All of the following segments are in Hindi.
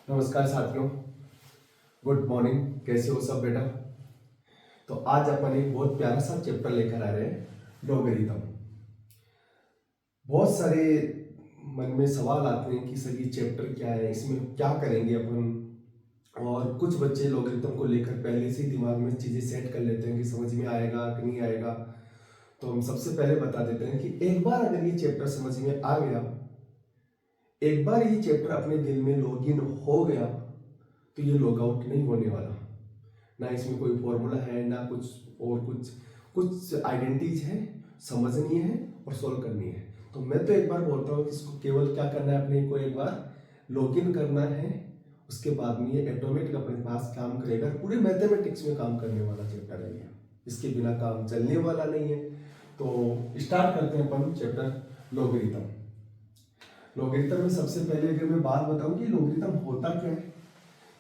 नमस्कार साथियों, गुड मॉर्निंग। कैसे हो सब बेटा? तो आज अपन एक बहुत प्यारा सा चैप्टर लेकर आ रहे हैं, लॉगरिथम। बहुत सारे मन में सवाल आते हैं कि सर ये चैप्टर क्या है, इसमें क्या करेंगे अपन। और कुछ बच्चे लॉगरिथम को लेकर पहले से ही दिमाग में चीज़ें सेट कर लेते हैं कि समझ में आएगा कि नहीं आएगा। तो हम सबसे पहले बता देते हैं कि एक बार अगर ये चैप्टर समझ में आ गया, एक बार ये चैप्टर अपने दिल में लॉगिन हो गया, तो ये लॉग आउट नहीं होने वाला। ना इसमें कोई फॉर्मूला है, ना कुछ और कुछ आइडेंटिटीज है, समझनी है और सॉल्व करनी है। तो मैं तो एक बार बोलता हूँ कि इसको केवल क्या करना है, अपने को एक बार लॉगिन करना है। उसके बाद में ये ऑटोमेटिक अपने पास काम करेगा। पूरे मैथमेटिक्स में काम करने वाला चैप्टर है ये, इसके बिना काम चलने वाला नहीं है। तो स्टार्ट करते हैं अपन चैप्टर लॉगरिथम। लॉगरिथम में सबसे पहले अगर मैं बात बताऊं कि लॉगरिथम होता क्या है,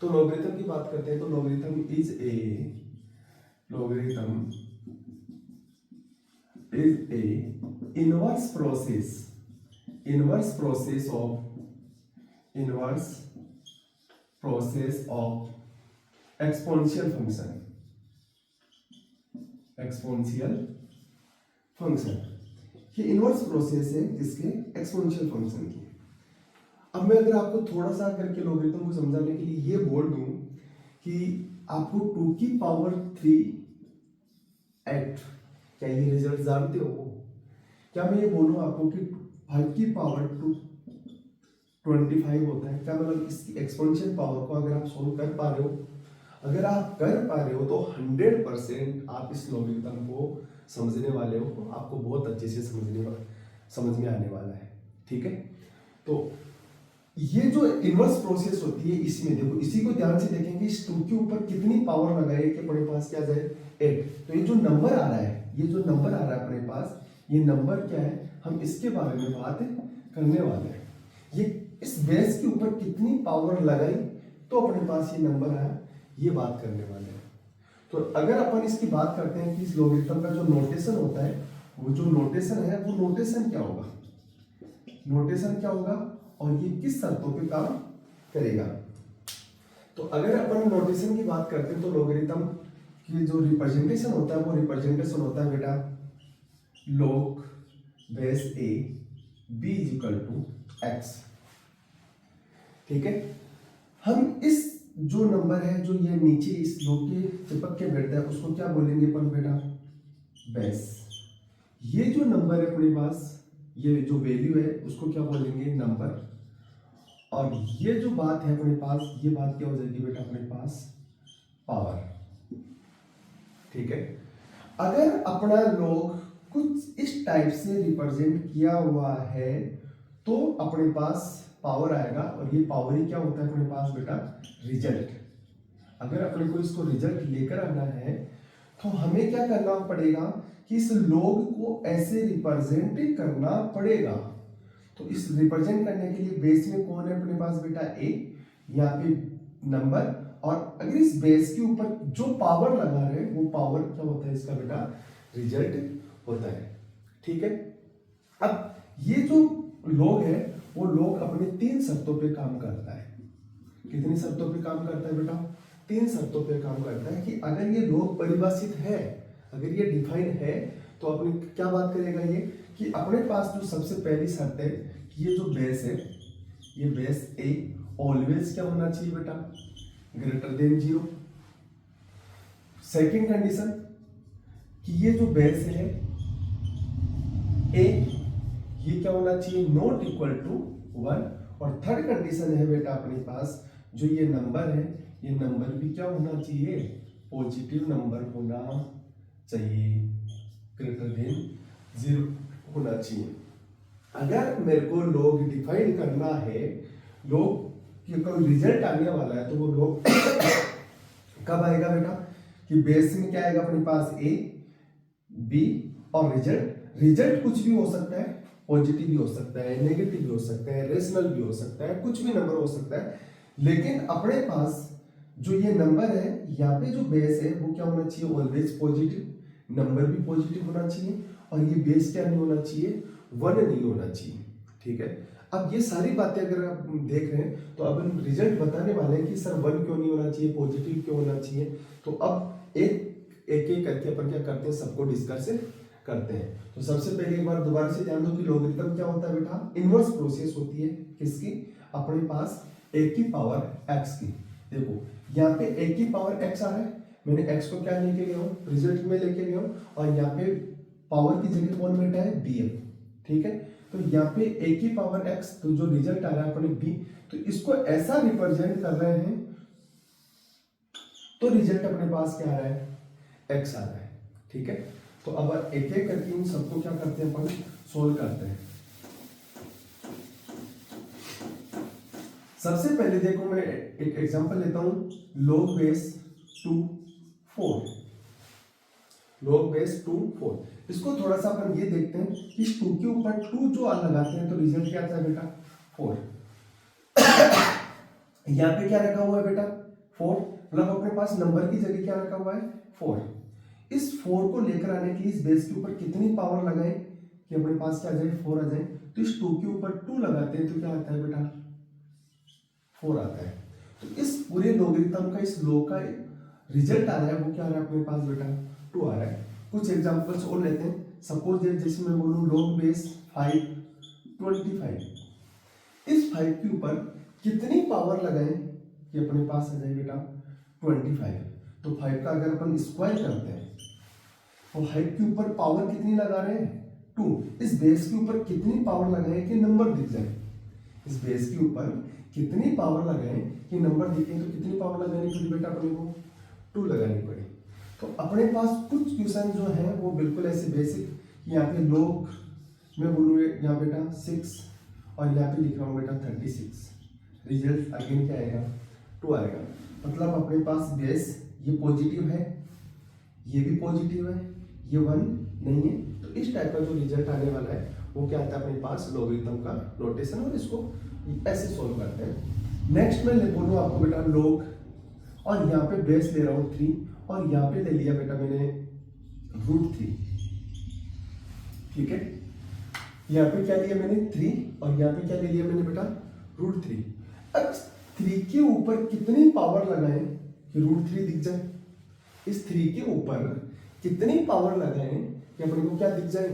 तो लॉगरिथम की बात करते हैं। तो logarithm is A inverse process of exponential function. ये इनवर्स प्रोसेस है किसके? एक्सपोनेंशियल फंक्शन की। अब मैं अगर आपको थोड़ा सा करके लॉगरिथम को समझाने के लिए ये बोल दूं कि आपको 2 की पावर 3 8, क्या ये रिजल्ट जानते हो? क्या मैं ये बोलूं आपको कि 5 की पावर 2 25 होता है? क्या मतलब इसकी एक्सपोनेंशियल पावर को अगर आप सोल्व कर पा रहे हो, अगर आप कर पा रहे हो, तो 100% आप इस लॉगरिथम को समझने वाले हो। आपको बहुत अच्छे से समझ में आने वाला है। ठीक है, तो ये जो इनवर्स प्रोसेस होती है, इसमें देखो, इसी को ध्यान से देखेंगे। इस 2 के ऊपर कितनी पावर लगाए कि अपने पास क्या जाए? 8। तो ये जो नंबर आ रहा है, अपने पास, ये नंबर क्या है, हम इसके बारे में बात करने वाले हैं। ये इस बेस के ऊपर कितनी पावर लगाई तो अपने पास ये नंबर आया, ये बात करने वाले हैं। तो अगर अपन इसकी बात करते हैं कि इस लॉगरिथम का जो नोटेशन होता है, वो जो नोटेशन है, वो नोटेशन क्या होगा? और ये किस शर्तों पे काम करेगा? तो अगर अपन नोटेशन की बात करते हैं, तो लॉगरिथम की जो रिप्रेजेंटेशन होता है, वो रिप्रेजेंटेशन होता है बेटा log base a b = x। ठीक है, हम इस जो नंबर है, जो ये नीचे इस log के चिपक के बैठता है, उसको क्या बोलेंगे अपन बेटा? बेस। ये जो नंबर है अपने पास, ये जो वैल्यू है, उसको क्या बोलेंगे? नंबर। और ये जो बात है अपने पास, ये बात क्या हो जाएगी बेटा अपने पास? पावर। ठीक है, अगर अपना लॉग कुछ इस टाइप से रिप्रेजेंट किया हुआ है, तो अपने पास पावर आएगा। और ये पावर ही क्या होता है अपने पास बेटा? रिजल्ट। अगर अपने को इसको रिजल्ट लेकर आना है, तो हमें क्या करना पड़ेगा कि इस लॉग को ऐसे रिप्रेजेंट करना पड़ेगा। तो इस रिप्रेजेंट करने के लिए बेस में कौन है अपने पास बेटा? ए, यहाँ पे नंबर। और अगर इस बेस के ऊपर जो पावर लगा रहे हैं, वो पावर क्या होता है इसका बेटा? रिजल्ट होता है। ठीक है, अब ये जो लॉग है, वो लॉग अपने 3 शर्तों पे काम करता है। कितनी शर्तों पे काम करता है बेटा? 3 शर्तों पे काम करता है। कि अगर ये लॉग परिभाषित है, अगर ये डिफाइन है, तो अपनी क्या बात करेगा ये, कि अपने पास जो सबसे पहली शर्त है कि ये जो बेस है, ये बेस ए ऑलवेज क्या होना चाहिए बेटा? Greater than 0। सेकंड कंडीशन कि ये जो बेस है ए, ये क्या होना चाहिए? Not equal to 1। और थर्ड कंडीशन है बेटा अपने पास, जो ये नंबर है, ये नंबर भी क्या होना चाहिए? पॉजिटिव नंबर होना चाहिए, ग्रेटर देन 0 होना चाहिए। अगर मेरे को लॉग डिफाइन करना है, लॉग की कोई रिजल्ट आने वाला है, तो वो लॉग कब आएगा बेटा? कि बेस में क्या आएगा अपने पास? ए, बी और रिजल्ट कुछ भी हो सकता है, पॉजिटिव भी हो सकता है, नेगेटिव भी हो सकता है, रेशनल भी हो सकता है, कुछ भी नंबर हो सकता है। लेकिन अपने पास जो ये नंबर है, यहाँ पे जो बेस है, वो क्या होना चाहिए? Always positive. नंबर भी पॉजिटिव होना चाहिए, और ये बेस क्या नहीं होना चाहिए? 1 नहीं होना चाहिए। ठीक है, अब ये सारी बातें अगर आप देख रहे हैं तो अब हम रिजल्ट बताने वाले हैं कि सर 1 क्यों नहीं होना चाहिए, पॉजिटिव क्यों होना चाहिए। तो अब एक करके अपन क्या करते हैं, सबको डिस्कस करते हैं। तो सबसे पहले एक बार दोबारा से ध्यान दो कि लॉगरिथम क्या होता है बेटा, इनवर्स प्रोसेस होती है किसकी, अपने पास a की पावर x की। देखो यहाँ पे a की पावर x आ रहा है, मैंने x को क्या लेके गया हूँ, रिजल्ट में लेके गया हूँ, और यहाँ पे पावर की जगह कौन बैठा है, bm, ठीक है। तो यहाँ पे a की पावर x, तो जो रिजल्ट आ रहा है अपने b, तो इसको ऐसा रिप्रेजेंट कर रहे हैं तो रिजल्ट अपने पास क्या आ रहा है, x आ रहा है, ठीक है। तो अब एक एक करके इन सबको क्या करते हैं, अपन सोल्व करते हैं। सबसे पहले देखो मैं एक एग्जांपल लेता हूं, log बेस 2 4, log बेस 2 4। इसको थोड़ा सा अपन ये देखते हैं कि 2 के ऊपर 2 जो लगाते हैं तो रिजल्ट क्या आता है बेटा, 4। यहाँ पे क्या रखा हुआ है बेटा, 4, मतलब अपने पास नंबर की जगह क्या रखा हुआ है, 4। इस 4 को लेकर आने के लिए इस बेस के ऊपर कितनी पावर लगाएं कि अपने पास क्या आ जाए, 4 आ जाए। तो इस 2 के ऊपर 2 लगाते हैं तो क्या आता है बेटा, 4 आता है। तो इस पूरे लॉगरिथम का, इस लॉ का रिजल्ट आ रहा है, वो क्या आ रहा है अपने पास बेटा, 2 आ रहा है। कुछ एग्जांपल्स और लेते हैं। सपोज जैसे मैं बोलूं log बेस 5 25, इस 5 के ऊपर कितनी पावर लगाएं कि अपने पास आ जाए बेटा 25। तो 5 का अगर अपन स्क्वायर करते हैं तो 5 के ऊपर पावर कितनी लगा रहे हैं, 2। इस बेस के ऊपर कितनी पावर लगाएं कि नंबर दिख जाए, इस बेस के ऊपर कितनी पावर लगाएं कि नंबर दिखे, तो कितनी पावर लगानी पड़ी बेटा अपने को, 2 लगानी पड़ी। तो अपने पास कुछ क्वेश्चन जो है वो बिल्कुल ऐसे बेसिक, यहाँ पे log मैं बोलूँ यहाँ बेटा 6 और यहाँ पे लिख रहा हूँ बेटा 36, रिजल्ट अगेन क्या आएगा, 2 आएगा। मतलब अपने पास बेस ये पॉजिटिव है, ये भी पॉजिटिव है, ये 1 नहीं है। तो इस टाइप का जो रिजल्ट आने वाला है वो क्या आता है अपने पास, लॉगरिथम का नोटेशन, और इसको ऐसे सोल्व करते हैं। नेक्स्ट मैं बोलूँ आपको बेटा log, और यहाँ पे बेस ले रहा हूँ 3, और यहाँ पे ले लिया बेटा मैंने √3, ठीक है। यहाँ पे क्या लिया मैंने 3, और यहाँ पे क्या ले लिया मैंने बेटा √3। अब 3 के ऊपर कितनी पावर लगाएं कि √3 दिख जाए, इस 3 के ऊपर कितनी पावर लगाएं कि अपने को क्या दिख जाए,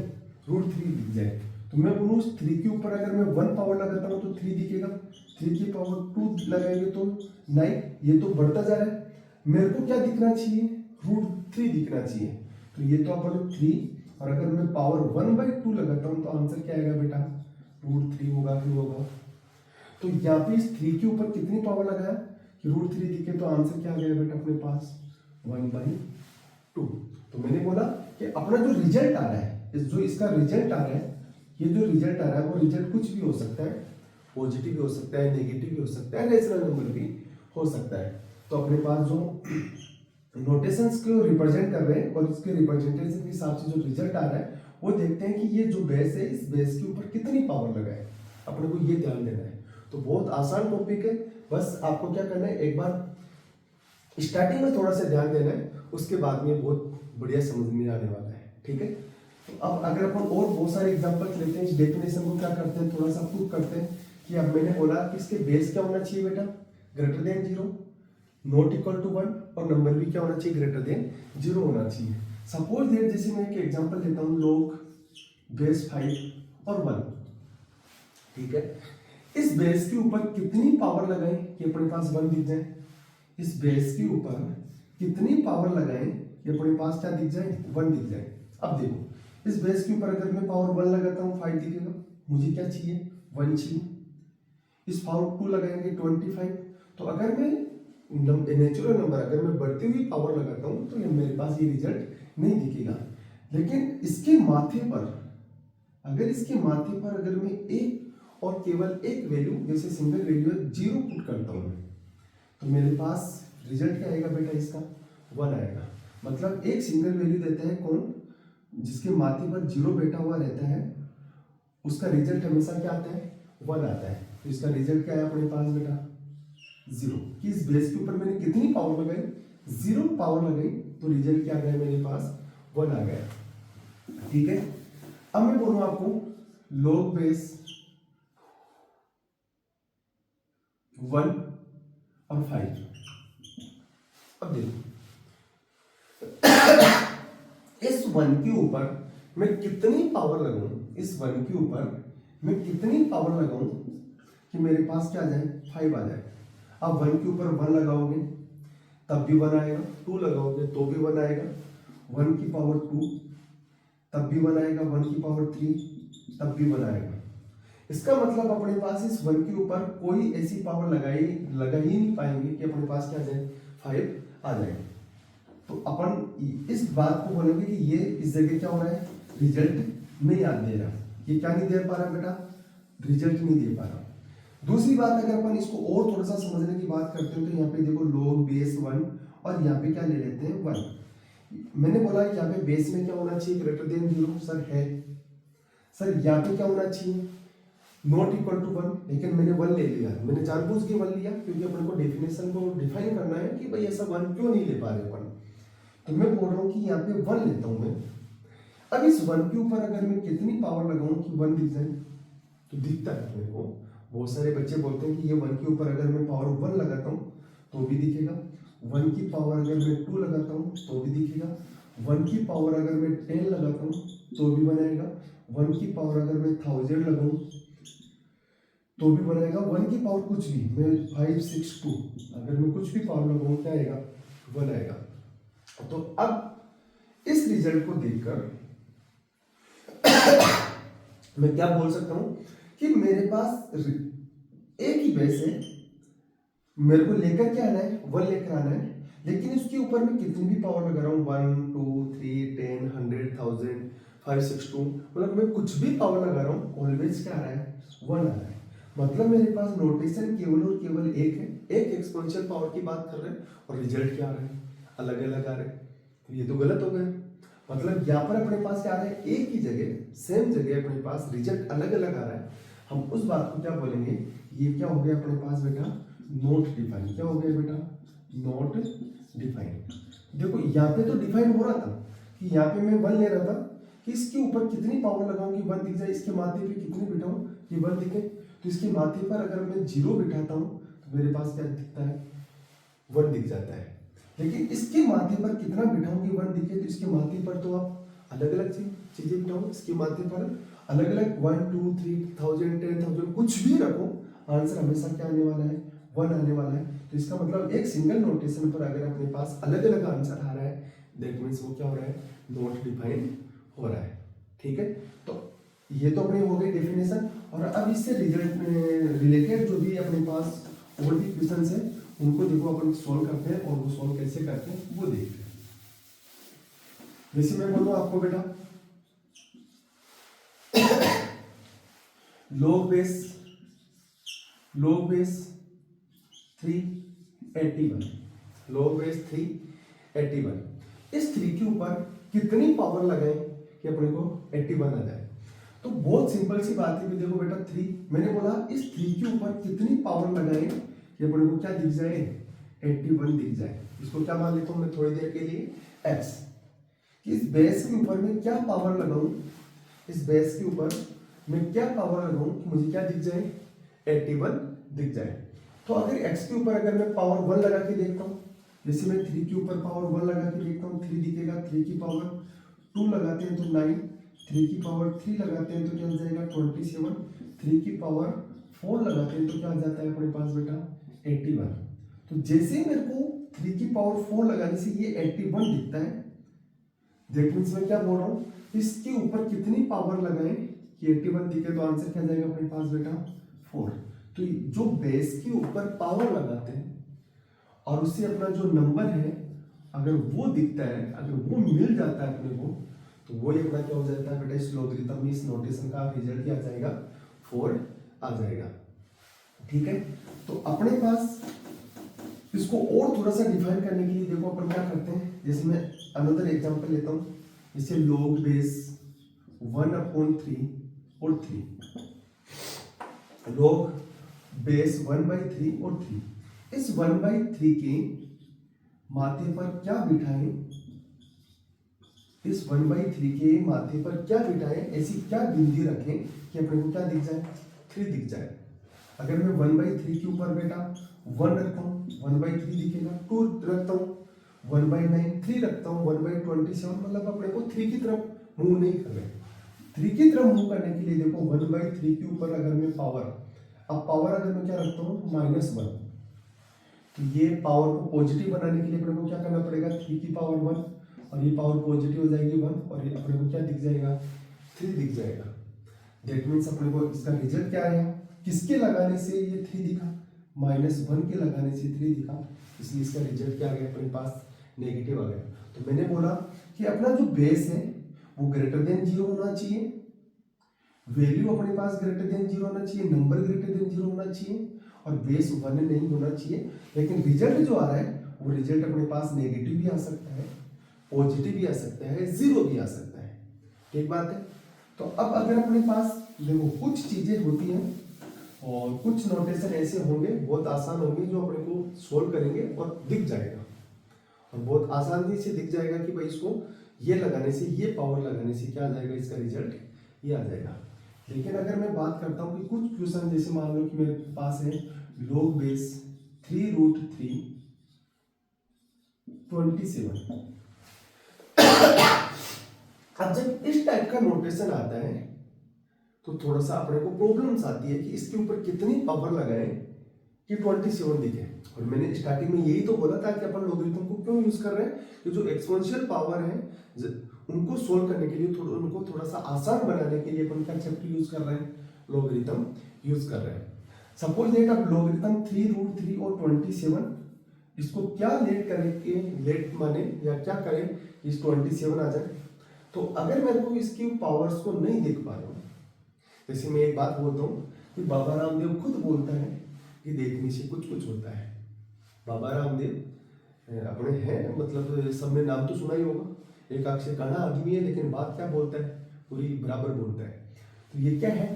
√3 दिख जाए। तो मैं बोलूँ 3 के ऊपर अगर मैं 1 पावर लगाता हूँ तो 3 दिखेगा, 3 की पावर 2 लगाएंगे तो 9, ये तो बढ़ता जा रहा है। मेरे को क्या दिखना चाहिए, √3 दिखना चाहिए। तो ये तो अपन 3, और अगर मैं पावर 1/2 लगाता हूँ तो आंसर क्या आएगा बेटा, √3 होगा, क्यों होगा। तो यहाँ पे इस 3 के ऊपर कितनी पावर लगाया कि √3 दिखे, तो आंसर क्या आ गया बेटा अपने पास, 1/2। तो मैंने बोला कि अपना जो रिजल्ट आ रहा है, जो इसका रिजल्ट आ रहा है, ये जो रिजल्ट आ रहा है वो रिजल्ट कुछ भी हो सकता है, पॉजिटिव भी हो सकता है, नेगेटिव भी हो सकता है, रेशनल नंबर भी हो सकता है। तो अपने पास जो नोटेशंस को रिप्रेजेंट कर रहे हैं और इसके रिप्रेजेंटेशन के हिसाब से जो रिजल्ट आ रहा है वो देखते हैं कि ये जो बेस है, इस बेस के ऊपर कितनी पावर लगाए, अपने को ये ध्यान देना है। तो बहुत आसान टॉपिक है, बस आपको क्या करना है, एक बार स्टार्टिंग में थोड़ा सा ध्यान देना है, उसके बाद में बहुत बढ़िया समझ में आने वाला है, ठीक है। तो अब अगर अपन और बहुत सारे एग्जांपल्स लेते हैं, इस डेफिनेशन को क्या करते हैं, थोड़ा सा प्रूव करते हैं कि अब मैंने बोला कि इसके बेस क्या होना चाहिए बेटा, greater than 0, not equal to 1, और नंबर भी क्या होना चाहिए, ग्रेटर देन 0 होना चाहिए। सपोज दैट जैसे मैं एक एग्जांपल लेता हूँ, log बेस 5 और 1, ठीक है। इस बेस के ऊपर कितनी पावर लगाएं कि अपने पास 1 दिख जाए, इस बेस के ऊपर कितनी पावर लगाएं कि अपने पास क्या दिख जाए, 1 दिख जाए। अब देखो इस बेस के ऊपर अगर मैं पावर 1 लगाता हूँ 5 दिखेगा, मुझे क्या चाहिए, 1 चाहिए। इस पावर 2 लगाएंगे 25। तो अगर मैं नेचुरल नंबर अगर मैं बढ़ती हुई पावर लगाता हूँ तो ये मेरे पास ये रिजल्ट नहीं दिखेगा। लेकिन इसके माथे पर, अगर इसके माथे पर अगर मैं एक और केवल एक वैल्यू, जैसे सिंगल वैल्यू 0 पुट करता हूँ तो मेरे पास रिजल्ट क्या आएगा बेटा, इसका 1 आएगा। मतलब एक सिंगल वैल्यू देता है कौन, जिसके माथे पर 0 बैठा हुआ रहता है, उसका रिजल्ट हमेशा क्या आता है, 1 आता है। तो इसका रिजल्ट क्या है अपने पास बेटा, 0। कि इस बेस के ऊपर मैंने कितनी पावर लगाई, 0 पावर लगाई, तो रिजल्ट क्या आ गया मेरे पास, 1 आ गया, ठीक है। अब मैं बोलूँ आपको log बेस 1 और 5। अब देखो इस 1 के ऊपर मैं कितनी पावर लगाऊं, इस 1 के ऊपर मैं कितनी पावर लगाऊं कि मेरे पास क्या आ जाए, 5 आ जाए। अब 1 के ऊपर 1 लगाओगे तब भी 1 आएगा, 2 लगाओगे तो भी 1 आएगा, 1 की पावर 2 तब भी 1 आएगा, 1 की पावर 3 तब भी 1 आएगा। इसका मतलब अपने पास इस 1 के ऊपर कोई ऐसी पावर लगा ही नहीं पाएंगे कि अपने पास क्या आ जाए, 5 आ जाए। तो अपन इस बात को बोलेंगे कि ये इस जगह क्या हो रहा है, रिजल्ट नहीं याद दे रहा, ये क्या नहीं दे पा रहा बेटा, रिजल्ट नहीं दे पा रहा। दूसरी बात, अगर अपन इसको और थोड़ा सा समझने की बात करते हैं तो यहाँ पे देखो log बेस 1 और यहाँ पे क्या ले लेते हैं 1। मैंने बोला यहाँ पे बेस में क्या होना चाहिए, ग्रेटर देन 0 सर है, सर यहाँ पे क्या होना चाहिए, नॉट इक्वल टू 1, लेकिन मैंने 1 ले लिया, मैंने जानबूझ के 1 लिया क्योंकि अपन को डेफिनेशन को डिफाइन करना है कि भाई ऐसा 1 क्यों नहीं ले पा रहे अपन। तो मैं बोल रहा हूँ कि यहाँ पे 1 लेता हूँ मैं। अब इस 1 के ऊपर अगर मैं कितनी पावर लगाऊं कि 1 दिख जाए, तो दिखता है मेरे को। बहुत सारे बच्चे बोलते हैं कि ये 1 के ऊपर अगर मैं पावर 1 लगाता हूँ तो भी दिखेगा, 1 की पावर अगर मैं 2 लगाता हूँ तो भी दिखेगा, 1 की पावर अगर मैं 10 लगाता हूँ तो भी बनाएगा, 1 की पावर अगर मैं 1000 लगाऊं तो भी बनाएगा, 1 की पावर कुछ भी, मैं 5 6 2 अगर मैं कुछ भी पावर लगाऊं क्या आएगा, 1 आएगा। तो अब इस रिजल्ट को देखकर मैं क्या बोल सकता हूं कि मेरे पास एक ही बेस है, मेरे को लेकर क्या आना है, 1 लेकर आना है, लेकिन इसके ऊपर मैं कितनी भी पावर लगा रहा हूं, 1 2 3 10 100 1000 5 6 2, मतलब मैं कुछ भी पावर लगा रहा हूं ऑलवेज क्या आ रहा है, 1 आ रहा है। मतलब मेरे पास नोटेशन केवल और केवल एक है, एक एक्सपोनेंशियल पावर की बात कर रहे हैं और रिजल्ट क्या आ रहा है, अलग अलग आ रहे हैं। तो ये तो गलत हो गया। मतलब यहाँ पर अपने पास क्या आ रहा है, एक ही जगह सेम जगह अपने पास रिजल्ट अलग अलग आ रहा है। हम उस बात को क्या बोलेंगे, ये क्या हो गया अपने पास बेटा, नॉट डिफाइन। क्या हो गया बेटा, नॉट डिफाइन। देखो यहाँ पे तो डिफाइन हो रहा था कि यहाँ पे मैं 1 ले रहा था कि इसके ऊपर कितनी पावर लगाऊं कि 1 दिख जाए, इसके माथे पे कितनी बिठाऊं कि 1 दिखे। तो इसके माथे पर अगर मैं 0 बिठाता हूं तो मेरे पास क्या दिखता है, 1 दिख जाता है। लेकिन इसके माथे पर कितना बिठाऊं कि 1 दिखे, तो इसके माथे पर तो आप अलग अलग चीजें बिठाओ, इसके माथे पर अलग अलग 1 2 3 1000 10,000 कुछ भी रखो, आंसर हमेशा क्या आने वाला है, 1 आने वाला है। तो इसका मतलब एक सिंगल नोटेशन पर अगर अपने पास अलग अलग आंसर आ रहा है, दैट मीन्स वो क्या हो रहा है, नॉट डिफाइन हो रहा है। ठीक है, तो ये तो अपनी हो गई डेफिनेशन। और अब इससे रिलेटेड जो भी अपने पास और भी क्वेश्चंस है उनको देखो अपन सॉल्व करते हैं, और वो सॉल्व कैसे करते हैं वो देखते हैं। जैसे मैं बोलूँ आपको बेटा log बेस 381, log बेस 381, इस 3 के ऊपर कितनी पावर लगाएं कि अपने को 81 आ जाए। तो बहुत सिंपल सी बात है कि देखो बेटा 3, मैंने बोला इस 3 के ऊपर कितनी पावर लगाएं कि अपने को क्या दिख जाए, 81 दिख जाए। इसको क्या मान लेता हूं मैं थोड़ी देर के लिए, x। इस बेस के ऊपर मैं क्या पावर लगाऊं, इस बेस के ऊपर मैं क्या पावर लगाऊं कि मुझे क्या दिख जाए, 81 दिख जाए। तो अगर x के ऊपर अगर मैं पावर 1 लगा के देखता हूं, जैसे मैं 3 के ऊपर पावर 1 लगा के देखता हूं, 3 दिखेगा, 3 की पावर 2 लगाते हैं तो 9, 3 की पावर 3 लगाते हैं तो क्या हो जाएगा 27, 3 की पावर 4 लगाते हैं तो क्या आ जाता है अपने पास बेटा 81। तो जैसे मेरे को 3 की पावर 4 लगाने से ये 81 दिखता है, दैट मींस मैं क्या बोल रहा हूँ, इसके ऊपर कितनी पावर लगाएं कि 81 दिखे, तो आंसर क्या जाएगा अपने पास बेटा 4। तो जो बेस के ऊपर पावर लगाते हैं और उससे अपना जो नंबर है अगर वो दिखता है, अगर वो मिल जाता है अपने को, तो वो अपना क्या हो जाता है बेटा, इस लॉगरिथम में इस नोटेशन का रिजल्ट क्या आ जाएगा, 4 आ जाएगा। ठीक है, तो अपने पास इसको और थोड़ा सा डिफाइन करने के लिए देखो अपन क्या करते हैं, जैसे मैं अनदर एग्जांपल लेता हूं, जैसे log बेस 1/3 और 3, log बेस 1/3 और 3, इस 1/3 के माथे पर क्या बिठाएं, इस 1/3 के माथे पर क्या बिठाएं, ऐसी क्या बिंदी रखें कि अपने को क्या दिख जाए, 3 दिख जाए। अगर मैं 1/3 के ऊपर बेटा 1 रखता हूँ 1/3 दिखेगा, 2 रखता हूँ 1/9, 3 रखता हूँ 1/27, मतलब अपने को 3 की तरफ मूव नहीं कर रहे। 3 की तरफ मूव करने के लिए देखो 1/3 के ऊपर अगर मैं पावर, अब पावर अगर मैं क्या रखता हूँ -1, तो ये पावर को पॉजिटिव बनाने के लिए अपने को क्या करना पड़ेगा, 3 की पावर 1, और ये पावर पॉजिटिव हो जाएगी 1, और ये अपने को क्या दिख जाएगा, 3 दिख जाएगा। दैट मीन्स अपने को इसका रिजल्ट क्या आया, किसके लगाने से ये 3 दिखा, -1 के लगाने से 3 दिखा, इसलिए इसका रिजल्ट क्या आ गया अपने पास, नेगेटिव आ गया। तो मैंने बोला कि अपना जो बेस है वो ग्रेटर देन 0 होना चाहिए, वैल्यू अपने पास ग्रेटर देन 0 होना चाहिए, नंबर ग्रेटर देन 0 होना चाहिए, और बेस 1 नहीं होना चाहिए। लेकिन रिजल्ट जो आ रहा है वो रिजल्ट अपने पास नेगेटिव भी आ सकता है, पॉजिटिव भी आ सकता है, 0 भी आ सकता है। ठीक बात है। तो अब अगर अपने पास देखो कुछ चीजें होती हैं और कुछ नोटेशन ऐसे होंगे बहुत आसान होंगे जो अपने को सोल्व करेंगे और दिख जाएगा, और बहुत आसानी से दिख जाएगा कि भाई इसको ये लगाने से, ये पावर लगाने से क्या आ जाएगा, इसका रिजल्ट ये आ जाएगा। लेकिन अगर मैं बात करता हूँ कि कुछ क्वेश्चन जैसे मान लो कि मेरे पास है log बेस 3√3 27, अब जब इस टाइप का नोटेशन आता है तो थोड़ा सा अपने को प्रॉब्लम्स आती है कि इसके ऊपर कितनी पावर लगाएं कि 27 दिखे। और मैंने स्टार्टिंग में यही तो बोला था कि अपन लॉगरिथम को क्यों यूज कर रहे हैं, कि जो एक्सपोनेंशियल पावर है उनको सोल्व करने के लिए, उनको थोड़ा सा आसान बनाने के लिए अपन क्या चैप्टर यूज कर रहे हैं, लॉगरिथम यूज कर रहे हैं। सपोज दैट अब लॉगरिथम 3√3 और 27, इसको क्या लेट करेंगे, लेट माने या क्या करें इस 27 आ जाए। तो अगर मेरे को इसकी पावर्स को नहीं देख पा रहा हूँ, जैसे मैं एक बात बोलता हूँ कि बाबा रामदेव खुद बोलता है कि देखने से कुछ कुछ होता है। बाबा रामदेव अपने हैं, मतलब सबने नाम तो सुना ही होगा, एक आंख से काना आदमी है लेकिन बात क्या बोलता है, पूरी बराबर बोलता है। तो ये क्या है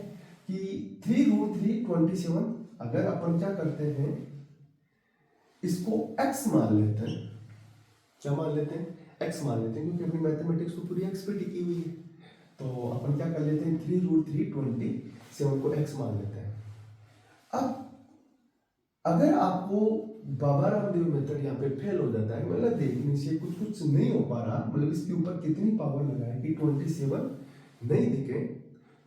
कि 3√3 27, अगर अपन क्या करते हैं इसको x मान लेते हैं, क्या मान लेते हैं, x मान लेते हैं, क्योंकि अपनी मैथमेटिक्स तो पूरी x पे टिकी हुई है। तो अपन क्या कर लेते हैं 3√3 27 को x मान लेते हैं। अब अगर आपको बाबा रामदेव मेथड यहाँ पे फेल हो जाता है, मतलब देखने से कुछ कुछ नहीं हो पा रहा, मतलब इसके ऊपर कितनी पावर लगाए कि 27 नहीं दिखे,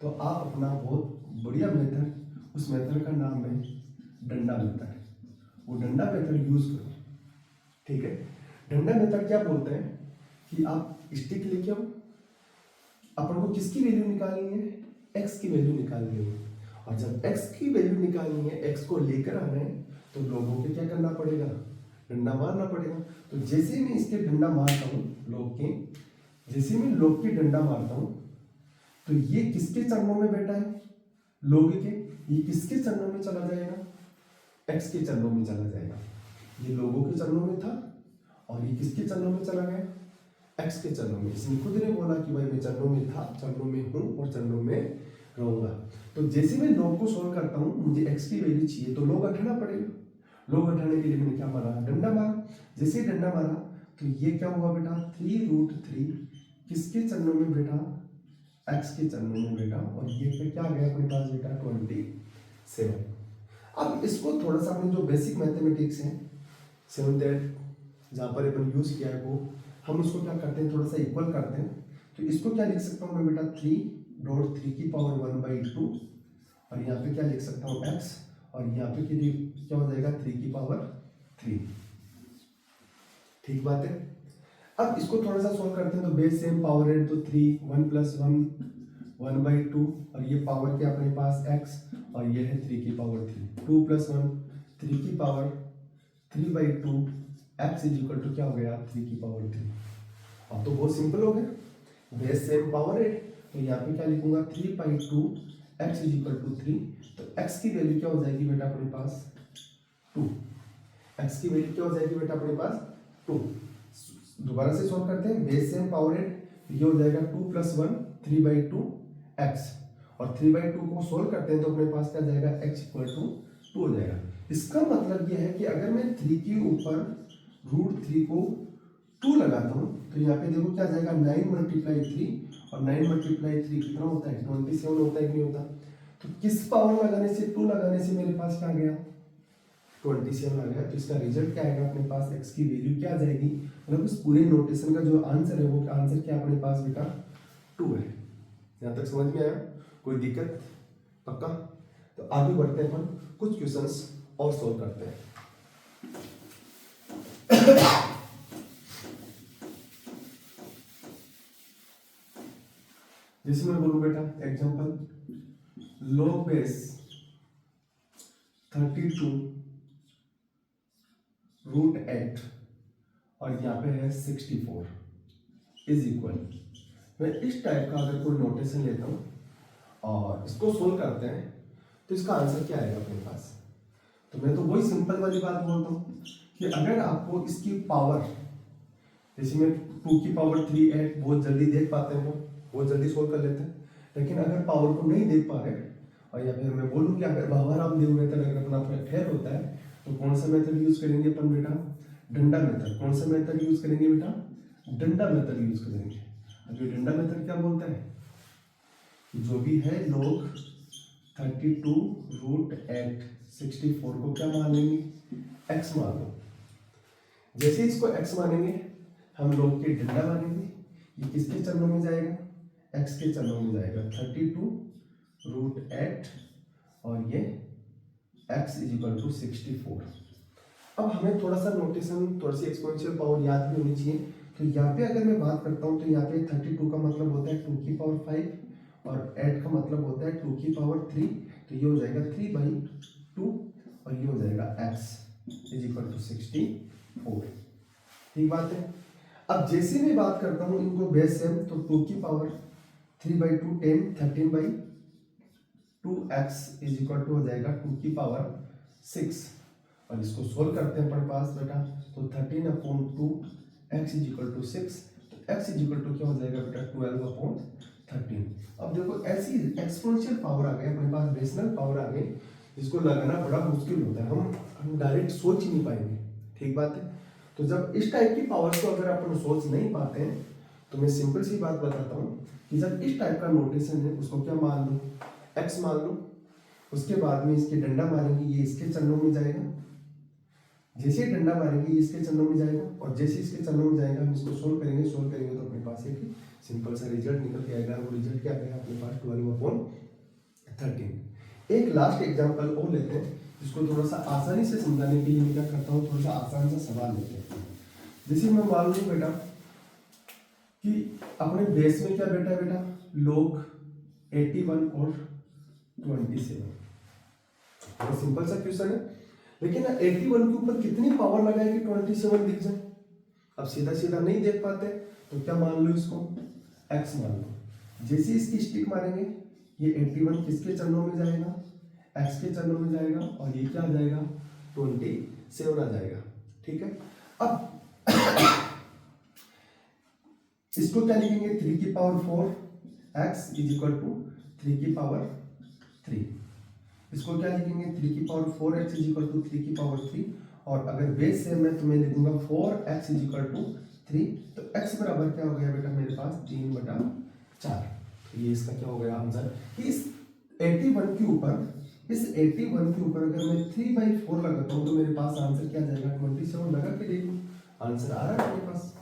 तो आप अपना बहुत बढ़िया मेथड, उस मेथड का नाम है डंडा मेथड, वो डंडा मेथड यूज करो। ठीक है। डंडा मेथड क्या बोलते हैं कि आप स्टिक लेके आओ, अपन को किसकी वैल्यू निकालनी है, x की वैल्यू निकालनी है, और जब x की वैल्यू निकालनी है, x को लेकर आना है, तो लोगों के क्या करना पड़ेगा, डंडा मारना पड़ेगा। तो जैसे मैं इसके डंडा मारता हूँ लोग के, जैसे मैं लोग के डंडा मारता हूँ, तो ये किसके चरणों में बैठा है, लोग के, ये किसके चरणों में चला जाएगा, x के चरणों में चला जाएगा। ये लोगों के चरणों में था और ये किसके चरणों में चला गया, x के चरणों में। इसने खुद ने बोला कि भाई मैं चरणों में था, चरणों में हूँ और चरणों में रहूंगा। तो जैसे मैं log को सोल्व करता हूँ, मुझे x की वैल्यू चाहिए तो log हटाना पड़ेगा। log हटाने के लिए मैंने क्या मारा, डंडा मारा। जैसे ही डंडा मारा तो ये क्या हुआ बेटा, 3√3 किसके चरणों में बेटा, x के चरणों में बेटा, और ये फिर क्या गया अपने पास बेटा 27। अब इसको थोड़ा सा अपने जो बेसिक मैथमेटिक्स है 7th 8th जहाँ पर अपन यूज किया है, वो हम उसको क्या करते हैं, थोड़ा सा इक्वल करते हैं। तो इसको क्या लिख सकता हूँ मैं बेटा, 3.3 की पावर 1/2, और यहाँ पे क्या लिख सकता हूँ x, और यहाँ पे क्या हो जाएगा 3 की पावर 3। ठीक बात है। अब इसको थोड़ा सा सोल्व करते हैं, तो बेस सेम पावर है तो 3, 1 + 1 1/2, और ये पावर क्या अपने पास x, और ये है 3 की पावर 3, 2 + 1 3 की पावर 3/2, x = क्या हो गया 3 की पावर 3। अब तो बहुत सिंपल हो गया, बेस सेम पावर है, तो यहाँ पे क्या लिखूंगा 3/2 x = 3, तो x की वैल्यू क्या हो जाएगी बेटा अपने पास 2, x की वैल्यू क्या हो जाएगी बेटा अपने पास 2। दोबारा से सॉल्व करते हैं, बेस सेम पावर है, ये हो जाएगा 2 + 1 3/2 x, और 3/2 को सोल्व करते हैं तो अपने पास क्या जाएगा x = 2 हो जाएगा। इसका मतलब यह है कि अगर मैं 3 के ऊपर √3 को 2 लगाता हूँ, तो यहाँ पे देखो क्या जाएगा 9 × 3, और 9 × 3 कितना होता है 27 होता है कि नहीं होता। तो किस पावर लगाने से, 2 लगाने से मेरे पास क्या आ गया, 27 आ गया। तो इसका रिजल्ट क्या आएगा अपने पास, x की वैल्यू क्या आ जाएगी, मतलब इस पूरे नोटेशन का जो आंसर है वो आंसर क्या अपने पास बेटा 2 है। यहाँ तक समझ में आया, कोई दिक्कत, पक्का? तो आगे बढ़ते हैं, अपन कुछ क्वेश्चंस और सोल्व करते हैं। जैसे मैं बोलूं बेटा एग्जांपल, log बेस 32 रूट 8 और यहाँ पे है 64 इज इक्वल, मैं इस टाइप का अगर कोई नोटेशन लेता हूँ और इसको सोल्व करते हैं तो इसका आंसर क्या आएगा अपने पास। तो मैं तो वही सिंपल वाली बात बोलता हूँ कि अगर आपको इसकी पावर, जैसे मैं 2 की पावर 3 8 बहुत जल्दी देख पाते हैं, बहुत जल्दी सोल्व कर लेते हैं, लेकिन अगर पावर को नहीं देख पा रहे और या फिर मैं बोलूँ कि अगर बाहर आप दे मेथड अगर अपना फेल होता है तो कौन सा मेथड यूज करेंगे अपन बेटा, डंडा मेथड। कौन सा मेथड यूज करेंगे बेटा, डंडा मेथड यूज करेंगे। अब ये डंडा मेथड क्या बोलता है, जो भी है log 32 रूट 8 64 को क्या मान लेंगे, x मान लो। जैसे इसको x मानेंगे हम लोग के डंडा मानेंगे, ये किसके चरणों में जाएगा, x के चरणों में जाएगा, 32 रूट 8 और ये x इज इक्वल टू 64। अब हमें थोड़ा सा नोटेशन, थोड़ी सी एक्सपोनेंशियल पावर याद भी होनी चाहिए। तो यहाँ पे अगर मैं बात करता हूँ तो यहाँ पे 32 का मतलब होता है 2 की पावर 5 और 8 का मतलब होता है 2 की पावर 3, तो ये हो जाएगा 3/2 और ये हो जाएगा x इज इक्वल टू 64। ठीक बात है। अब जैसे मैं बात करता हूँ इनको बेस सेम, तो 2 की power 3/2 10 13/2 x is equal to हो जाएगा 2 की पावर 6 और इसको सोल्व करते हैं अपने पास बेटा, तो 13/2 x इज इक्वल टू 6, तो x इज इक्वल टू क्या हो जाएगा बेटा 12/13। अब देखो ऐसी एक्सपोनेंशियल पावर आ गई अपने पास, रेशनल पावर आ गई, इसको लगाना बड़ा मुश्किल होता है, हम डायरेक्ट सोच ही नहीं पाएंगे। ठीक बात है। तो जब इस टाइप की पावर्स को अगर अपन सोच नहीं पाते हैं तो मैं सिंपल सी बात बताता हूँ कि जब इस टाइप का नोटेशन है उसको क्या मान लो, x मान लो, उसके बाद में इसके डंडा मारेंगे, ये इसके चरणों में जाएगा, जैसे डंडा मारेंगे ये इसके चरणों में जाएगा और जैसे इसके चरणों में जाएगा हम इसको सोल्व करेंगे तो अपने पास एक सिंपल सा रिजल्ट निकल के आएगा। वो रिजल्ट क्या आएगा अपने पास 12/13। एक लास्ट एग्जांपल और लेते हैं जिसको थोड़ा सा आसानी से समझाने के लिए मैं क्या करता हूँ, थोड़ा सा आसान सा सवाल लेते हैं। जैसे मैं मान लूँ बेटा कि अपने बेस में क्या बेटा log 81 और 27, तो सिंपल सा क्वेश्चन है, लेकिन 81 के ऊपर कितनी पावर लगाएगी 27 दिख जाए। अब सीधा सीधा नहीं देख पाते तो क्या मान लो, इसको x मान लो। जैसे इसकी स्टिक मारेंगे ये 81 किसके चरणों में जाएगा, x के चरणों में जाएगा और ये क्या आ जाएगा 27 आ जाएगा। ठीक है। अब इसको क्या लिखेंगे, 3 की power 4 x is equal to 3 की पावर 3। इसको क्या लिखेंगे, 3 की power 4x is equal to 3 की पावर 3, और अगर बेस सेम है तो मैं लिखूंगा 4x इज इक्वल टू 3, तो x बराबर क्या हो गया बेटा मेरे पास 3/4। तो ये इसका क्या हो गया आंसर। इस 81 के ऊपर अगर मैं 3/4 लगाता हूँ तो मेरे पास आंसर क्या जाएगा 27 लगा के देखो, आंसर आ रहा है मेरे पास।